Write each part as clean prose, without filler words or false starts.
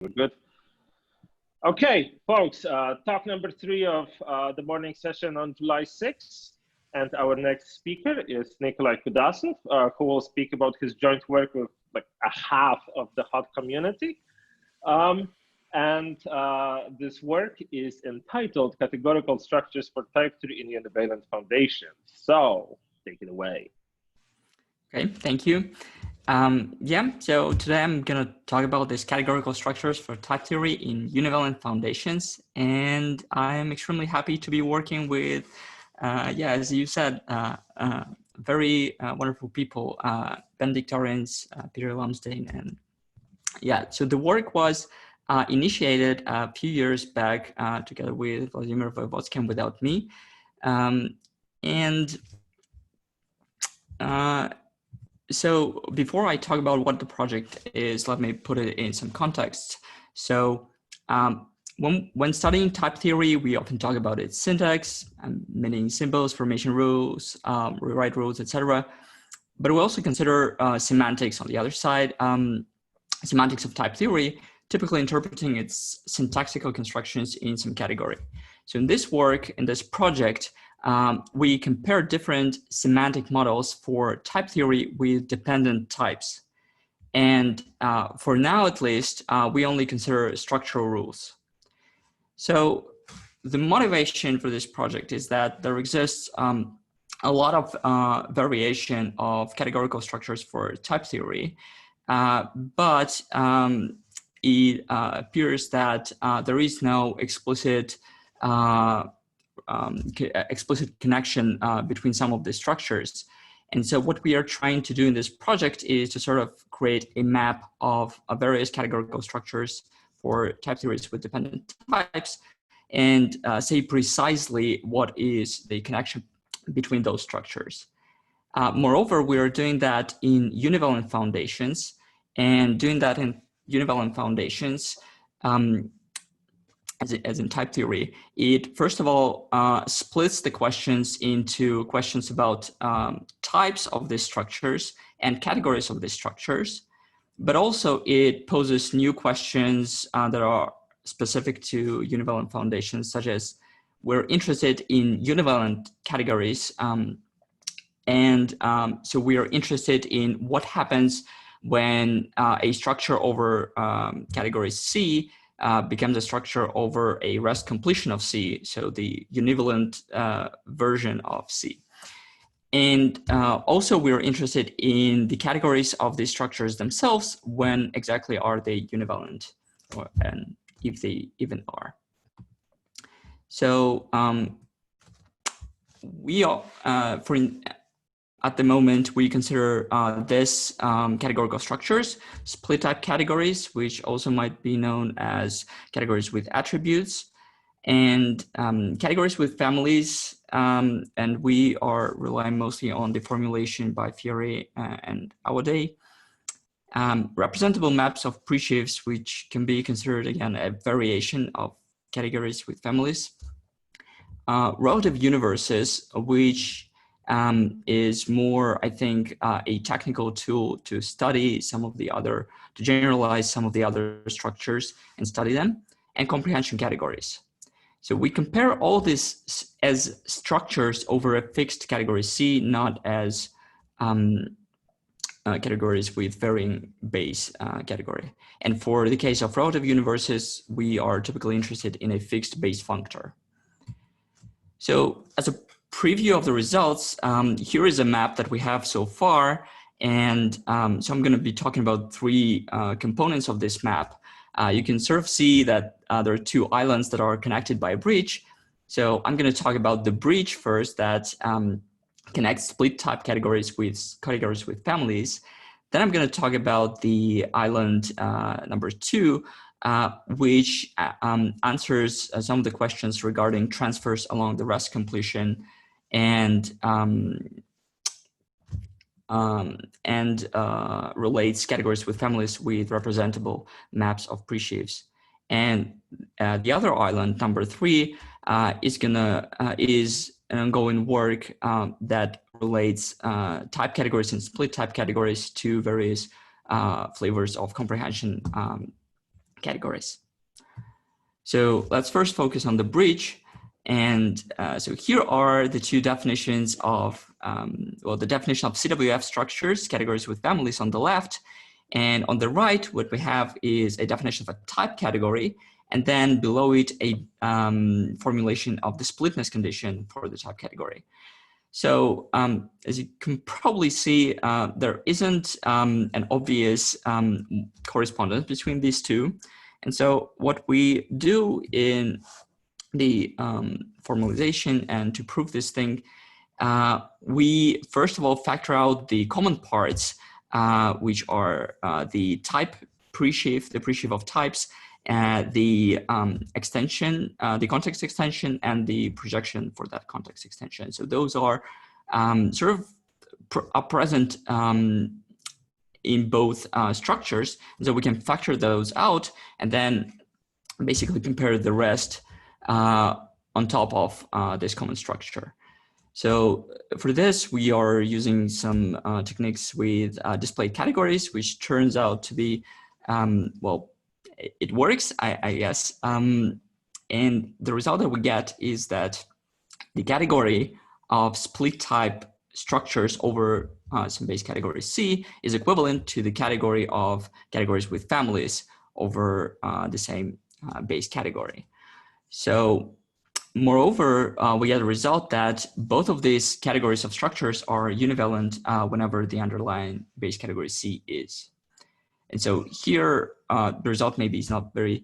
We're good. Okay, folks, talk number 3 of the morning session on July 6th. And our next speaker is Nikolai Kudasov, who will speak about his joint work with like a half of the HoTT community. This work is entitled Categorical Structures for Type 3 in Univalent Foundations. So take it away. Okay, thank you. So today I'm going to talk about these categorical structures for type theory in univalent foundations. And I'm extremely happy to be working with, as you said, very wonderful people, Benedict Arens, Peter Lumsden. And so the work was initiated a few years back together with Vladimir Voivodsky and without me. So before I talk about what the project is, let me put it in some context. So when studying type theory, we often talk about its syntax, meaning symbols, formation rules, rewrite rules, etc. But we also consider semantics on the other side, semantics of type theory, typically interpreting its syntactical constructions in some category. So in this work, in this project, we compare different semantic models for type theory with dependent types. And for now, at least, we only consider structural rules. So the motivation for this project is that there exists a lot of variation of categorical structures for type theory, but it appears that there is no explicit connection between some of the structures. And so what we are trying to do in this project is to sort of create a map of various categorical structures for type theories with dependent types and say precisely what is the connection between those structures. Moreover, we are doing that in univalent foundations, and doing that in univalent foundations as in type theory, it first of all splits the questions into questions about types of these structures and categories of these structures, but also it poses new questions that are specific to univalent foundations, such as we're interested in univalent categories, so we are interested in what happens when a structure over category C becomes a structure over a Rezk completion of C, so the univalent version of C. And also we're interested in the categories of these structures themselves. When exactly are they univalent, and if they even are. So we are, at the moment, we consider this categorical structures, split type categories, which also might be known as categories with attributes, and categories with families. And we are relying mostly on the formulation by Fiore and Awade. Representable maps of presheaves, which can be considered, again, a variation of categories with families. Relative universes, which is more, I think, a technical tool to study some of the other, to generalize some of the other structures and study them, and comprehension categories. So we compare all this as structures over a fixed category C, not as categories with varying base category. And for the case of relative universes, we are typically interested in a fixed base functor. So as a preview of the results, here is a map that we have so far. And so I'm going to be talking about 3 components of this map. You can sort of see that there are 2 islands that are connected by a bridge. So I'm going to talk about the bridge first that connects split type categories with families. Then I'm going to talk about the island number 2, which answers some of the questions regarding transfers along the Rezk completion and relates categories with families with representable maps of presheaves. And the other island, number 3, is an ongoing work that relates type categories and split type categories to various flavors of comprehension categories. So let's first focus on the breach. And so here are the two definitions of, well, the definition of CWF structures, categories with families on the left. And on the right, what we have is a definition of a type category, and then below it, a formulation of the splitness condition for the type category. So as you can probably see, there isn't an obvious correspondence between these two. And so what we do in the formalization and to prove this thing, we first of all factor out the common parts, which are the type presheave, the presheave of types, the extension, the context extension, and the projection for that context extension. So those are sort of present in both structures. And so we can factor those out and then basically compare the rest on top of this common structure. So for this, we are using some techniques with displayed categories, which turns out to be, well, it works, I guess. And the result that we get is that the category of split type structures over some base category C is equivalent to the category of categories with families over the same base category. So moreover, we get a result that both of these categories of structures are univalent whenever the underlying base category C is. And so here, the result maybe is not very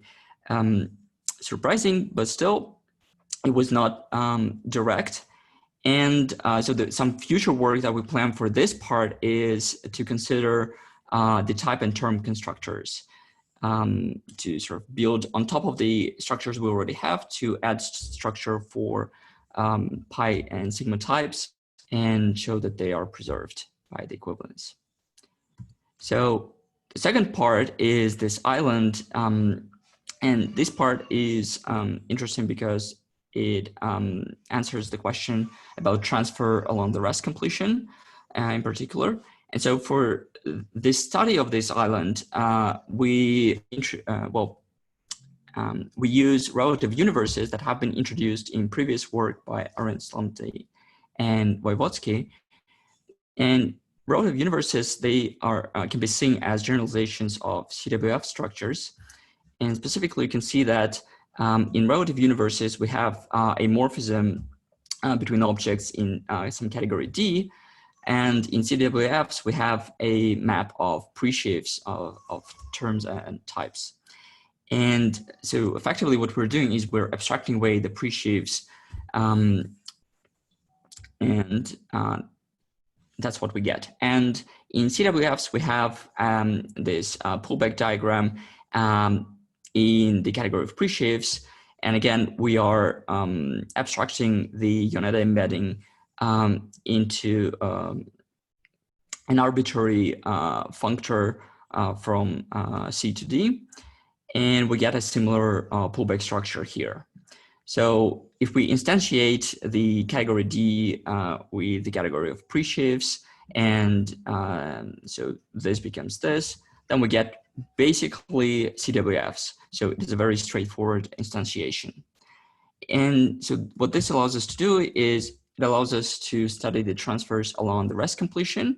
surprising, but still it was not direct. And so some future work that we plan for this part is to consider the type and term constructors to sort of build on top of the structures we already have to add structure for pi and sigma types and show that they are preserved by the equivalence. So the second part is this island. And this part is interesting because it answers the question about transfer along the Rezk completion in particular. And so for this study of this island, we use relative universes that have been introduced in previous work by Arendt-Slomty and Wojewódzki. And relative universes, they are can be seen as generalizations of CWF structures. And specifically, you can see that in relative universes, we have a morphism between objects in some category D. And in CWFs, we have a map of presheaves of terms and types. And so effectively what we're doing is we're abstracting away the presheaves, and that's what we get. And in CWFs, we have this pullback diagram in the category of presheaves. And again, we are abstracting the Yoneda embedding into an arbitrary functor from C to D. And we get a similar pullback structure here. So if we instantiate the category D with the category of presheaves, and so this becomes this, then we get basically CWFs. So it is a very straightforward instantiation. And so what this allows us to do is it allows us to study the transfers along the Rezk completion.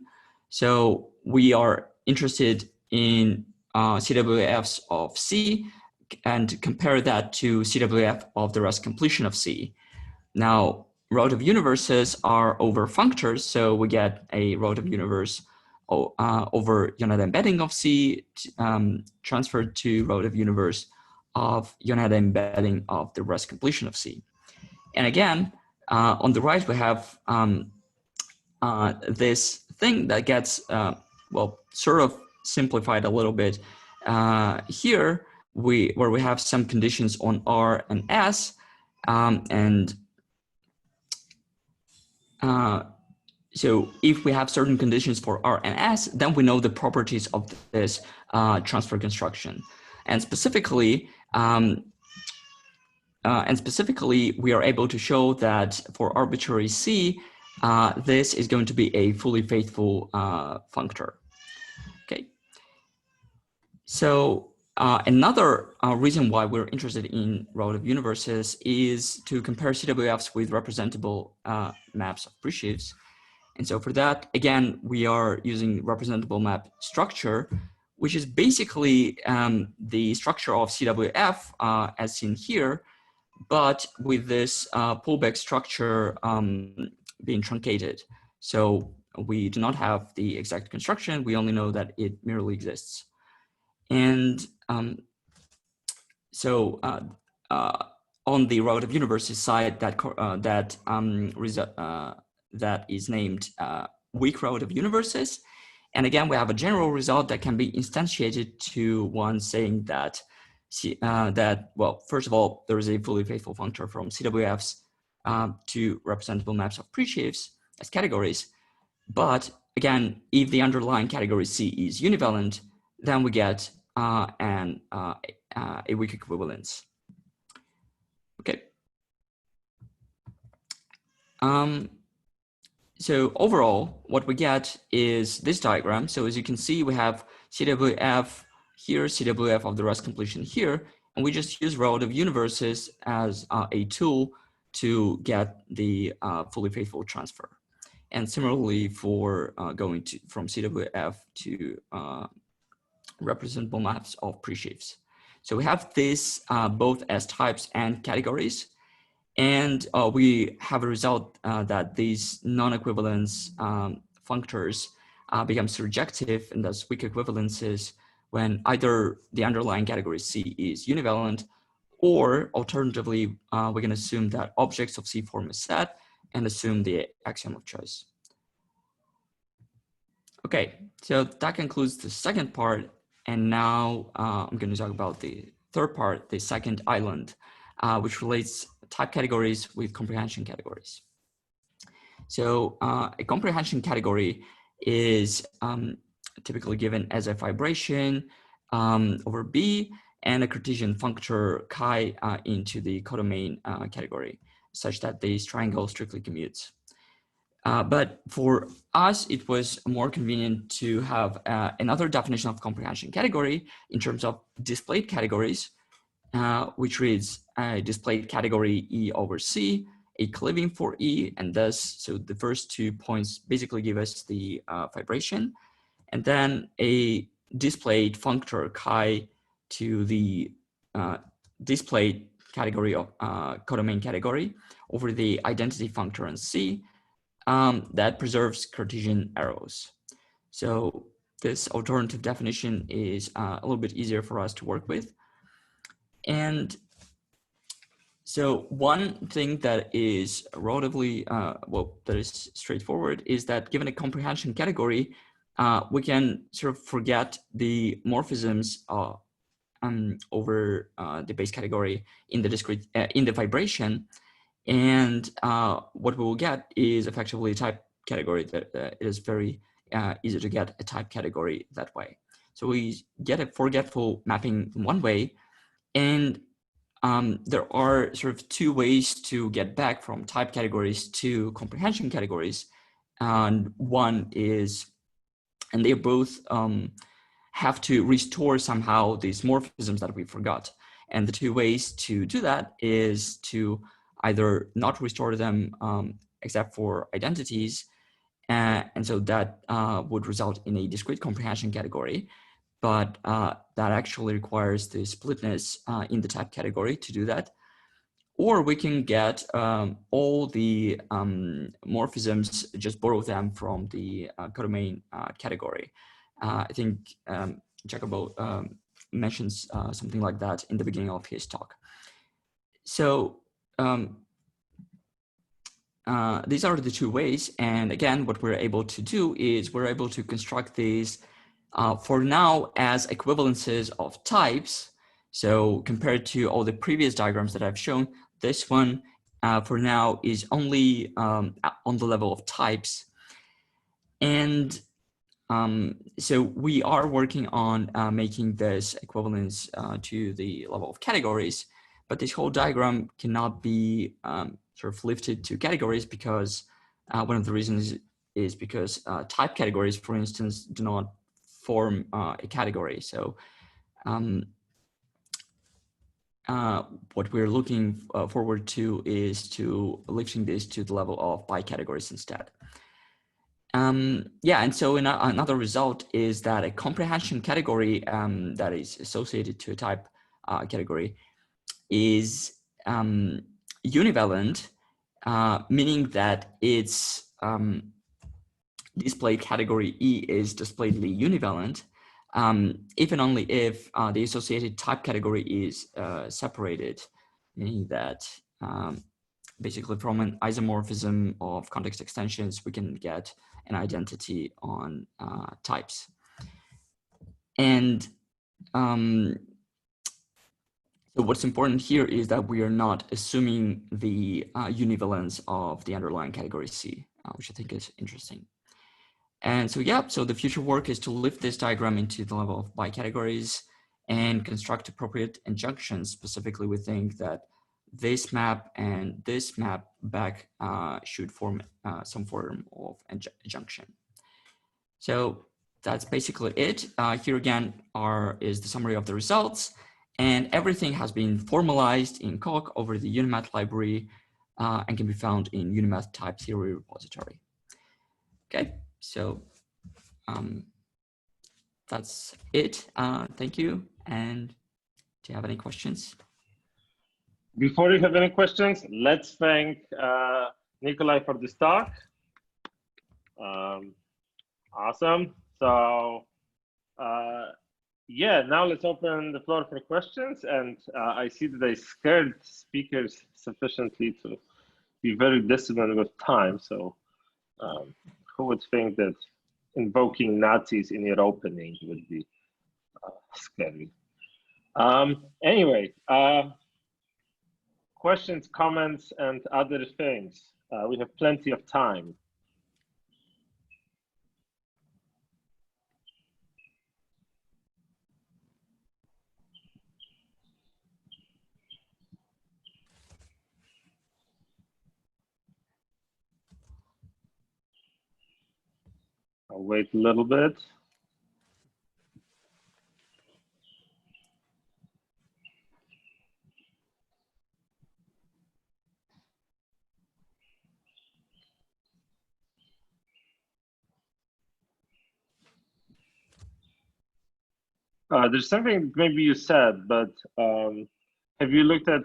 So we are interested in CWFs of C and compare that to CWF of the Rezk completion of C. Now, relative universes are over functors, so we get a relative universe over Yoneda embedding of C transferred to relative universe of Yoneda embedding of the Rezk completion of C. And again, on the right, we have this thing that gets, well, sort of simplified a little bit here, where we have some conditions on R and S, so if we have certain conditions for R and S, then we know the properties of this transfer construction. And specifically, we are able to show that for arbitrary C, this is going to be a fully faithful functor. Okay. So Another reason why we're interested in relative universes is to compare CWFs with representable maps of presheaves. And so for that, again, we are using representable map structure, which is basically the structure of CWF as seen here, but with this pullback structure being truncated. So we do not have the exact construction. We only know that it merely exists. And on the relative universes side, that is named weak relative universes. And again, we have a general result that can be instantiated to one saying that well, first of all, there is a fully faithful functor from CWFs to representable maps of presheaves as categories. But again, if the underlying category C is univalent, then we get a weak equivalence. Okay. So overall, what we get is this diagram. So as you can see, we have CWF here, CWF of the Rezk completion here, and we just use relative universes as a tool to get the fully faithful transfer. And similarly for going from CWF to representable maps of presheaves. So we have this both as types and categories. And we have a result that these non-equivalence functors become surjective and thus weak equivalences when either the underlying category C is univalent, or alternatively, we can assume that objects of C form a set and assume the axiom of choice. Okay, so that concludes the second part. And now I'm going to talk about the third part, the second island, which relates type categories with comprehension categories. So a comprehension category is typically given as a fibration over B and a Cartesian functor chi into the codomain category, such that this triangle strictly commutes. But for us, it was more convenient to have another definition of comprehension category in terms of displayed categories, which reads a displayed category E over C, a cleaving for E, and thus, so the first 2 points basically give us the fibration, and then a displayed functor chi to the displayed category of codomain category over the identity functor in C that preserves Cartesian arrows. So this alternative definition is a little bit easier for us to work with. And so one thing that is relatively, that is straightforward is that given a comprehension category, we can sort of forget the morphisms over the base category in the discrete, in the fibration. And what we will get is effectively a type category that it is very easy to get a type category that way. So we get a forgetful mapping in one way, and there are sort of two ways to get back from type categories to comprehension categories. And one is, and they both have to restore somehow these morphisms that we forgot. And the two ways to do that is to either not restore them except for identities. And so that would result in a discrete comprehension category. But that actually requires the splitness in the type category to do that. Or we can get all the morphisms, just borrow them from the codomain category. I think Jacobo mentions something like that in the beginning of his talk. So these are the two ways. And again, what we're able to do is we're able to construct these for now as equivalences of types. So compared to all the previous diagrams that I've shown, this one for now is only on the level of types. And so we are working on making this equivalence to the level of categories, but this whole diagram cannot be sort of lifted to categories because one of the reasons is because type categories, for instance, do not form a category. So what we're looking forward to is to lifting this to the level of bi-categories instead. Yeah, and so another result is that a comprehension category that is associated to a type category is univalent, meaning that its displayed category E is displayedly univalent, if and only if the associated type category is separated, meaning that basically from an isomorphism of context extensions, we can get an identity on types. And so what's important here is that we are not assuming the univalence of the underlying category C, which I think is interesting. And so, yeah, so the future work is to lift this diagram into the level of bi-categories and construct appropriate injunctions. Specifically, we think that this map and this map back should form some form of injunction. So that's basically it. Here again is the summary of the results, and everything has been formalized in Coq over the Unimath library and can be found in Unimath type theory repository. Okay, so that's it. Thank you. And do you have any questions? Before you have any questions, let's thank Nikolai for this talk. Awesome. So yeah, now let's open the floor for questions. And I see that I scared speakers sufficiently to be very disciplined with time. So who would think that invoking Nazis in your opening would be scary? Anyway, questions, comments, and other things. We have plenty of time. I'll wait a little bit. There's something maybe you said, but have you looked at,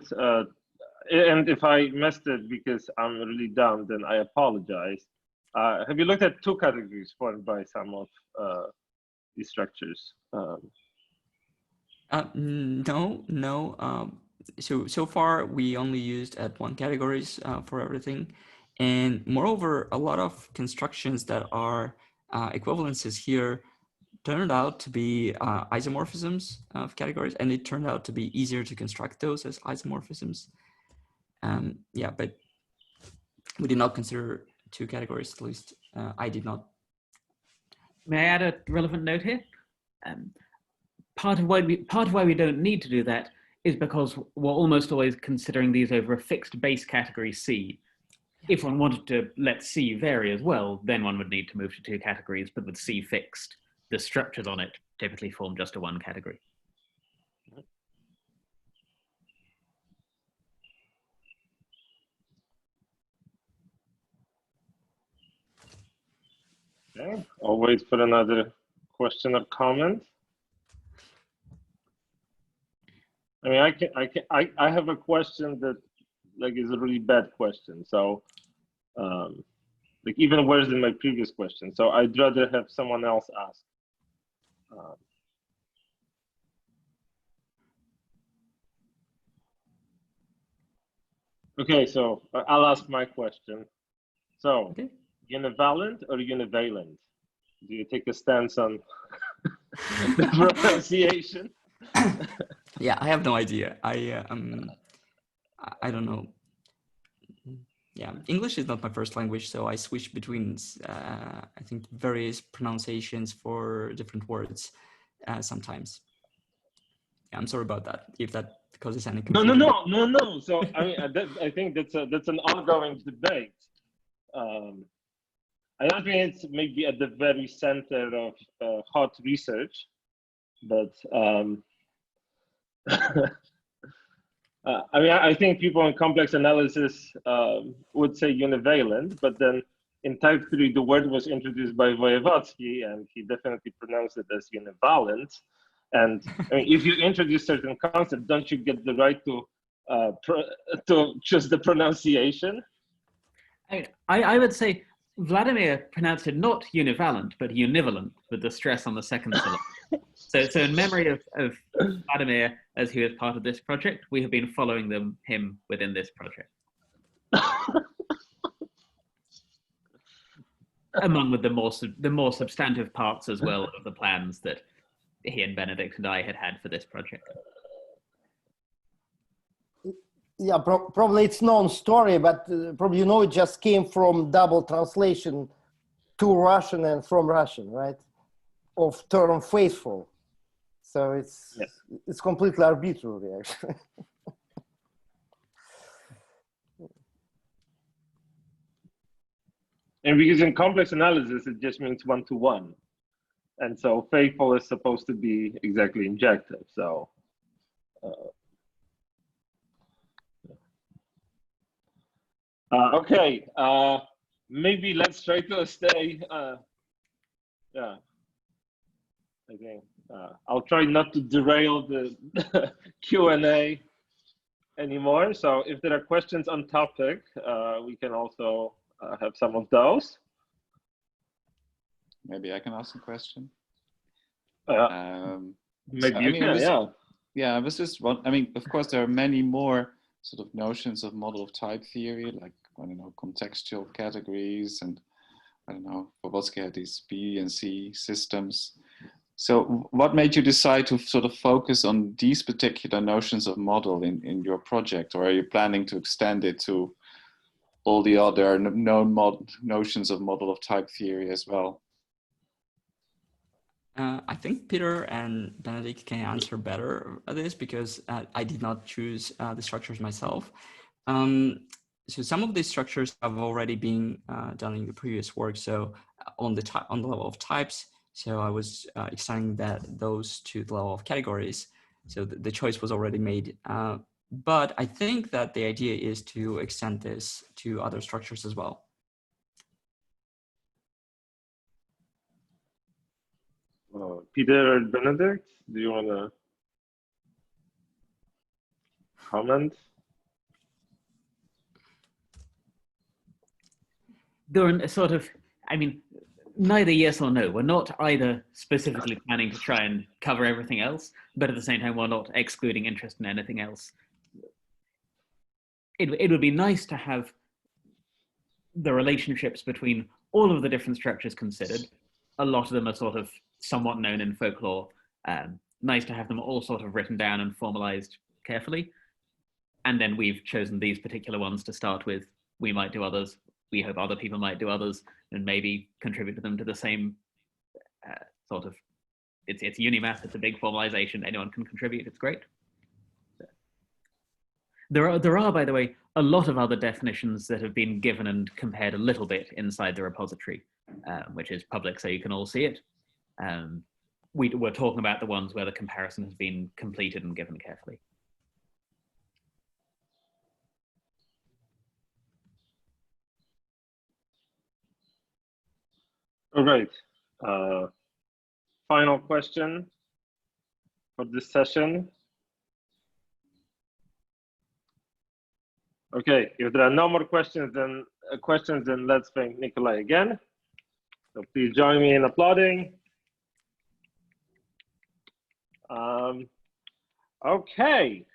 and if I missed it because I'm really dumb, then I apologize. Have you looked at two categories formed by some of these structures? No. So far we only used at one categories for everything, and moreover, a lot of constructions that are equivalences here turned out to be isomorphisms of categories, and it turned out to be easier to construct those as isomorphisms. Yeah, but we did not consider two categories, at least I did not. May I add a relevant note here? Part of why we don't need to do that is because we're almost always considering these over a fixed base category C. If one wanted to let C vary as well, then one would need to move to two categories, but with C fixed, the structures on it typically form just a one category. Okay, I'll wait for another question or comment. I mean, I have a question that like is a really bad question. So like even worse than my previous question. So I'd rather have someone else ask. Okay, so I'll ask my question. So, okay. Univalent or univalent? Do you take a stance on the pronunciation? Yeah, I have no idea. I don't know. Yeah, English is not my first language, so I switch between I think various pronunciations for different words sometimes. Yeah, I'm sorry about that. If that causes any confusion. No. So I mean, I think that's an ongoing debate. I don't think it's maybe at the very center of hot research, but I mean, I think people in complex analysis would say univalent, but then in type 3, the word was introduced by Vojevodsky, and he definitely pronounced it as univalent. And I mean, if you introduce certain concepts, don't you get the right to choose the pronunciation? I would say Vladimir pronounced it not univalent, but univalent, with the stress on the second syllable. So in memory of Vladimir, as he was part of this project, we have been following him within this project. Among with the more substantive parts as well of the plans that he and Benedict and I had for this project. Yeah, probably it's known story, but probably it just came from double translation to Russian and from Russian, right? Of term faithful. So it's completely arbitrary, actually. And because in complex analysis, it just means one-to-one. And so faithful is supposed to be exactly injective. So okay, maybe let's try to stay. Yeah, I think I'll try not to derail the Q&A anymore. So if there are questions on topic, we can also have some of those. Maybe I can ask a question. Maybe you can, yeah. Yeah, I was just I mean, of course, there are many more sort of notions of model of type theory, like, I don't know, contextual categories, and I don't know, Vojevodsky had these B and C systems. So what made you decide to sort of focus on these particular notions of model in your project, or are you planning to extend it to all the other known notions of model of type theory as well? I think Peter and Benedict can answer better this, because I did not choose the structures myself. So some of these structures have already been done in the previous work. So on the level of types, so I was extending those to the level of categories. So the choice was already made. But I think that the idea is to extend this to other structures as well. Peter or Benedict, do you want to comment? During a sort of, I mean, neither yes or no. We're not either specifically planning to try and cover everything else, but at the same time, we're not excluding interest in anything else. It would be nice to have the relationships between all of the different structures considered. A lot of them are sort of somewhat known in folklore. Nice to have them all sort of written down and formalized carefully. And then we've chosen these particular ones to start with. We might do others. We hope other people might do others, and maybe contribute to them to the same sort of, it's Unimath, it's a big formalization, anyone can contribute, it's great. There are, by the way, a lot of other definitions that have been given and compared a little bit inside the repository, which is public, so you can all see it. We're talking about the ones where the comparison has been completed and given carefully. All right. Final question for this session. Okay, if there are no more questions, then let's thank Nikolai again. So please join me in applauding. Okay.